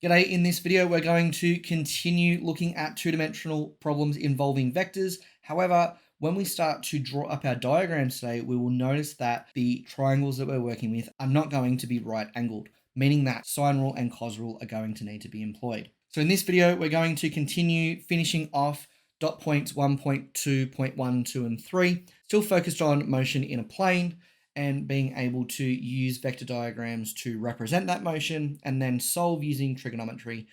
G'day, in this video we're going to continue looking at two-dimensional problems involving vectors. However, when we start to draw up our diagrams today, we will notice that the triangles that we're working with are not going to be right angled, meaning that sine rule and cos rule are going to need to be employed. So in this video, we're going to continue finishing off dot points 1.2.1, 2, and 3, still focused on motion in a plane, and being able to use vector diagrams to represent that motion and then solve using trigonometry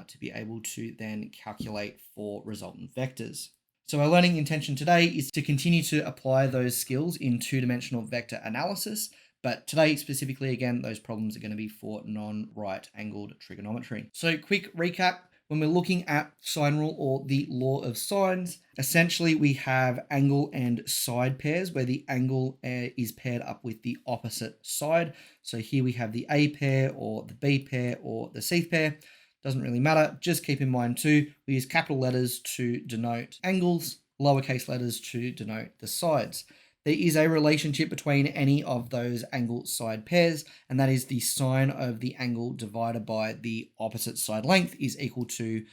to be able to then calculate for resultant vectors. So our learning intention today is to continue to apply those skills in two-dimensional vector analysis, but today specifically, again, those problems are going to be for non-right angled trigonometry. So quick recap. When we're looking at sine rule or the law of sines, essentially we have angle and side pairs where the angle is paired up with the opposite side. So here we have the A pair or the B pair or the C pair. Doesn't really matter. Just keep in mind too, we use capital letters to denote angles, lowercase letters to denote the sides. There is a relationship between any of those angle side pairs, and that is the sine of the angle divided by the opposite side length is equal to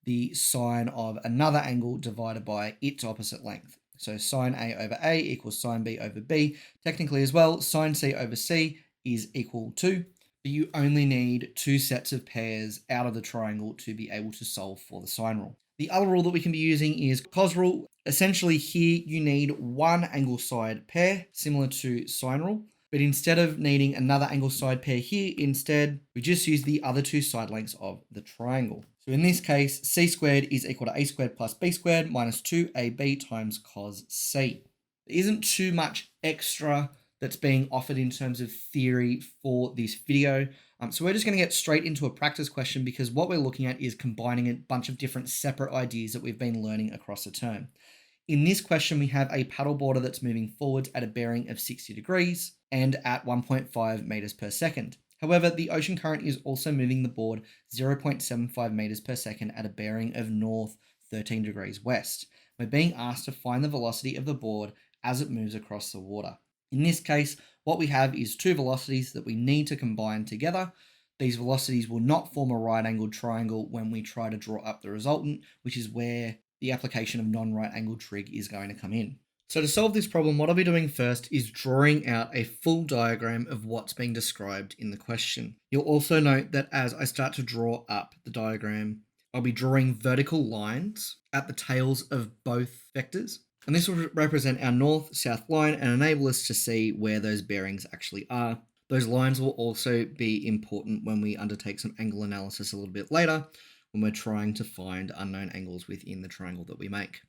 the sine of another angle divided by its opposite length. So sine A over A equals sine B over B. Technically as well, sine C over C is equal to, but you only need two sets of pairs out of the triangle to be able to solve for the sine rule. The other rule that we can be using is cos rule. Essentially here you need one angle side pair similar to sine rule, but instead of needing another angle side pair here, instead we just use the other two side lengths of the triangle. So in this case, c squared is equal to a squared plus b squared minus 2ab times cos c. There isn't too much extra that's being offered in terms of theory for this video. So we're just going to get straight into a practice question because what we're looking at is combining a bunch of different separate ideas that we've been learning across the term. In this question, we have a paddle boarder that's moving forwards at a bearing of 60 degrees and at 1.5 meters per second. However, the ocean current is also moving the board 0.75 meters per second at a bearing of north 13 degrees west. We're being asked to find the velocity of the board as it moves across the water. In this case, what we have is two velocities that we need to combine together. These velocities will not form a right-angled triangle when we try to draw up the resultant, which is where the application of non-right-angled trig is going to come in. So to solve this problem, what I'll be doing first is drawing out a full diagram of what's being described in the question. You'll also note that as I start to draw up the diagram, I'll be drawing vertical lines at the tails of both vectors. And this will represent our north-south line and enable us to see where those bearings actually are. Those lines will also be important when we undertake some angle analysis a little bit later, when we're trying to find unknown angles within the triangle that we make.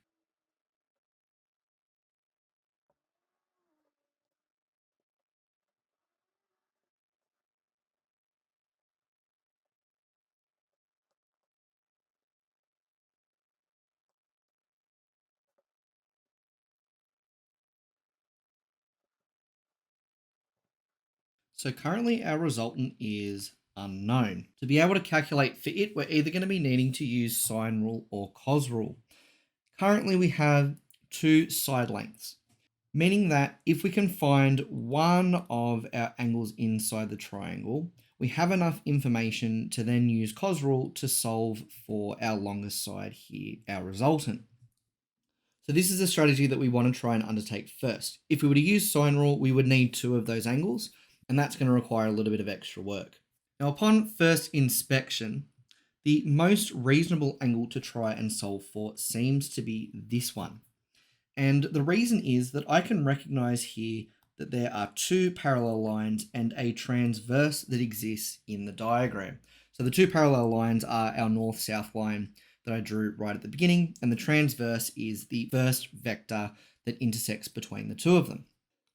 So currently our resultant is unknown. To be able to calculate for it, we're either going to be needing to use sine rule or cos rule. Currently we have two side lengths, meaning that if we can find one of our angles inside the triangle, we have enough information to then use cos rule to solve for our longest side here, our resultant. So this is a strategy that we want to try and undertake first. If we were to use sine rule, we would need two of those angles, and that's going to require a little bit of extra work. Now, upon first inspection, the most reasonable angle to try and solve for seems to be this one. And the reason is that I can recognize here that there are two parallel lines and a transverse that exists in the diagram. So the two parallel lines are our north-south line that I drew right at the beginning, and the transverse is the first vector that intersects between the two of them.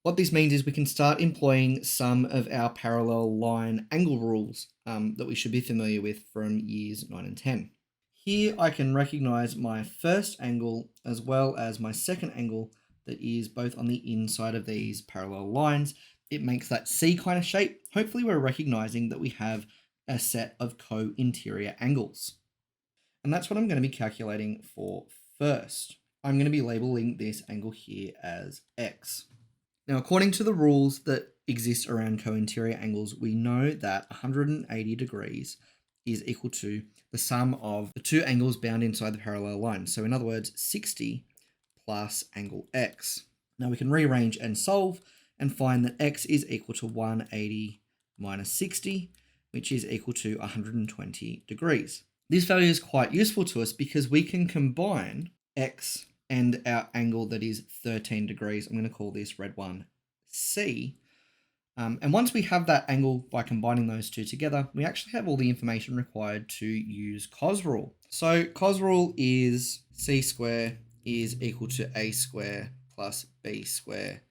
What this means is we can start employing some of our parallel line angle rules that we should be familiar with from years 9 and 10. Here I can recognize my first angle as well as my second angle that is both on the inside of these parallel lines. It makes that C kind of shape. Hopefully we're recognizing that we have a set of co-interior angles. And that's what I'm going to be calculating for first. I'm going to be labeling this angle here as X. Now, according to the rules that exist around co-interior angles, we know that 180 degrees is equal to the sum of the two angles bound inside the parallel line. So in other words, 60 plus angle x. Now we can rearrange and solve and find that x is equal to 180 minus 60, which is equal to 120 degrees. This value is quite useful to us because we can combine x and our angle that is 13 degrees. I'm going to call this red one C. And once we have that angle by combining those two together, we actually have all the information required to use cos rule. So cos rule is c square is equal to a square plus b square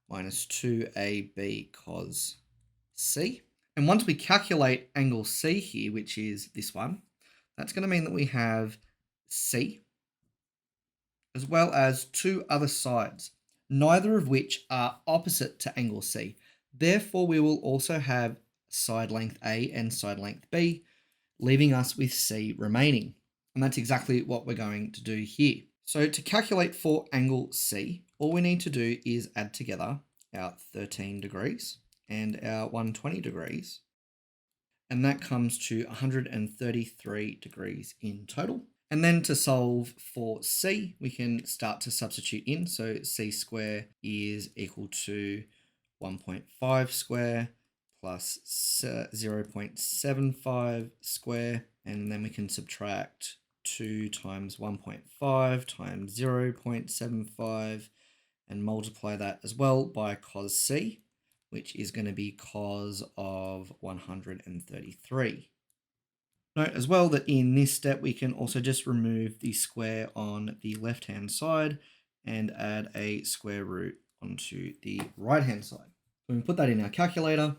minus 2ab cos c. And once we calculate angle C here, which is this one, that's going to mean that we have C as well as two other sides, neither of which are opposite to angle C. Therefore, we will also have side length A and side length B, leaving us with C remaining. And that's exactly what we're going to do here. So to calculate for angle C, all we need to do is add together our 13 degrees and our 120 degrees. And that comes to 133 degrees in total. And then to solve for C, we can start to substitute in. So C square is equal to 1.5 square plus 0.75 square. And then we can subtract 2 times 1.5 times 0.75 and multiply that as well by cos C, which is going to be cos of 133. Note as well that in this step, we can also just remove the square on the left-hand side and add a square root onto the right-hand side. When we put that in our calculator,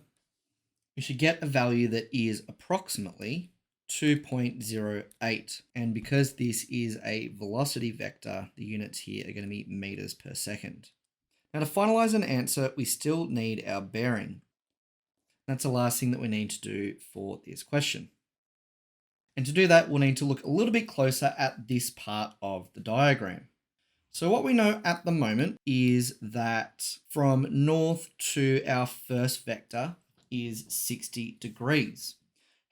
we should get a value that is approximately 2.08. And because this is a velocity vector, the units here are going to be meters per second. Now to finalize an answer, we still need our bearing. That's the last thing that we need to do for this question. And to do that, we'll need to look a little bit closer at this part of the diagram. So what we know at the moment is that from north to our first vector is 60 degrees.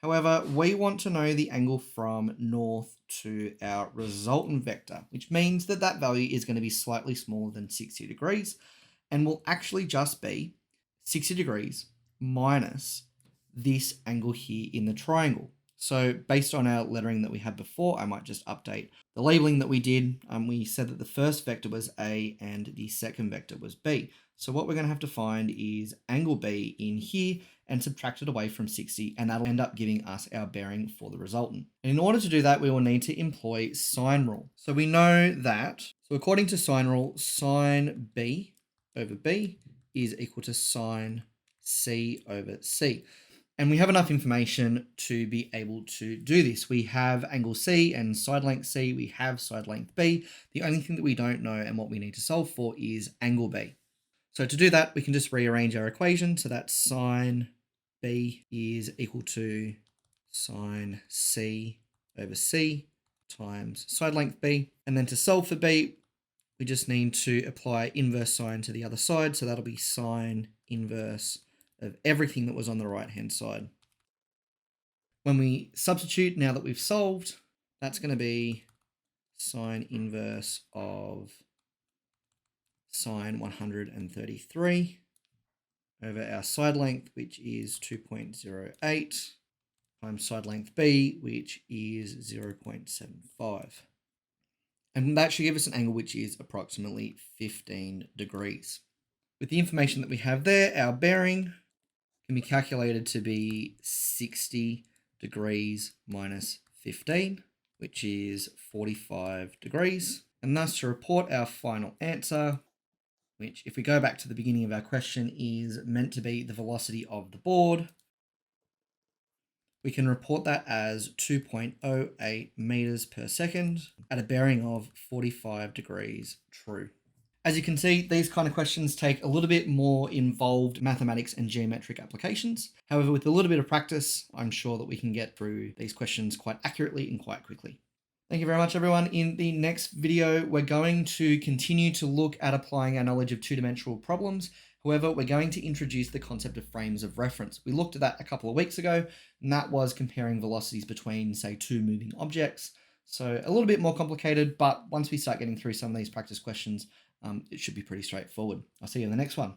However, we want to know the angle from north to our resultant vector, which means that that value is going to be slightly smaller than 60 degrees and will actually just be 60 degrees minus this angle here in the triangle. So based on our lettering that we had before, I might just update the labeling that we did. We said that the first vector was A and the second vector was B. So what we're going to have to find is angle B in here and subtract it away from 60, and that'll end up giving us our bearing for the resultant. And in order to do that, we will need to employ sine rule. So we know that, so according to sine rule, sine B over B is equal to sine C over C. And we have enough information to be able to do this. We have angle C and side length C. We have side length B. The only thing that we don't know and what we need to solve for is angle B. So to do that, we can just rearrange our equation. So that sine B is equal to sine C over C times side length B. And then to solve for B, we just need to apply inverse sine to the other side. So that'll be sine inverse of everything that was on the right-hand side. When we substitute, now that we've solved, that's going to be sine inverse of sine 133 over our side length, which is 2.08, times side length B, which is 0.75. And that should give us an angle which is approximately 15 degrees. With the information that we have there, our bearing can be calculated to be 60 degrees minus 15, which is 45 degrees. And thus to report our final answer, which if we go back to the beginning of our question is meant to be the velocity of the board, we can report that as 2.08 meters per second at a bearing of 45 degrees true. As you can see, these kind of questions take a little bit more involved mathematics and geometric applications. However, with a little bit of practice, I'm sure that we can get through these questions quite accurately and quite quickly. Thank you very much, everyone. In the next video, we're going to continue to look at applying our knowledge of two-dimensional problems, However, we're going to introduce the concept of frames of reference. We looked at that a couple of weeks ago, and that was comparing velocities between, say, two moving objects. So a little bit more complicated, but once we start getting through some of these practice questions, it should be pretty straightforward. I'll see you in the next one.